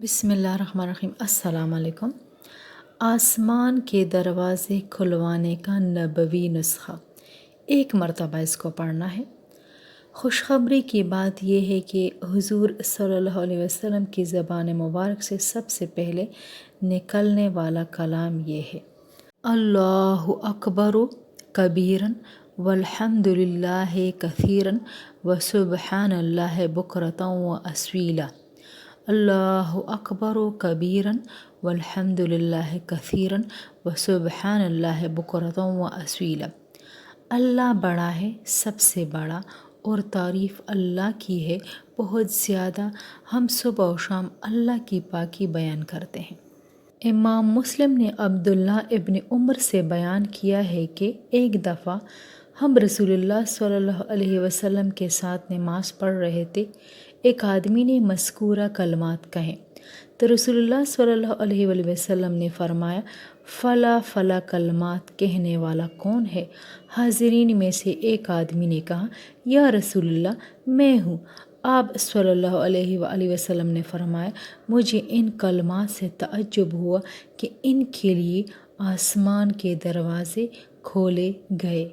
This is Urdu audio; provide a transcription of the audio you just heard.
بسم اللہ الرحمن الرحیم۔ السلام علیکم۔ آسمان کے دروازے کھلوانے کا نبوی نسخہ، ایک مرتبہ اس کو پڑھنا ہے۔ خوشخبری کی بات یہ ہے کہ حضور صلی اللہ علیہ وسلم کی زبان مبارک سے پہلے نکلنے والا کلام یہ ہے: اللہ اکبر کبیرا والحمد للہ کثیرا وسبحان اللہ بکرۃ واصیلا۔ اللہ اکبر کبیرا والحمد للہ کثیرا وسبحان اللہ بکرۃ واصیلا۔ اللہ بڑا ہے، سب سے بڑا، اور تعریف اللہ کی ہے بہت زیادہ۔ ہم صبح و شام اللہ کی پاکی بیان کرتے ہیں۔ امام مسلم نے عبداللہ ابن عمر سے بیان کیا ہے کہ ایک دفعہ ہم رسول اللہ صلی اللہ علیہ وسلم کے ساتھ نماز پڑھ رہے تھے۔ ایک آدمی نے مذکورہ کلمات کہیں تو رسول اللہ صلی اللہ علیہ وسلم نے فرمایا: فلاں فلاں کلمات کہنے والا کون ہے؟ حاضرین میں سے ایک آدمی نے کہا: یا رسول اللہ، میں ہوں۔ آپ صلی اللہ علیہ وسلم نے فرمایا: مجھے ان کلمات سے تعجب ہوا کہ ان کے لیے آسمان کے دروازے کھولے گئے۔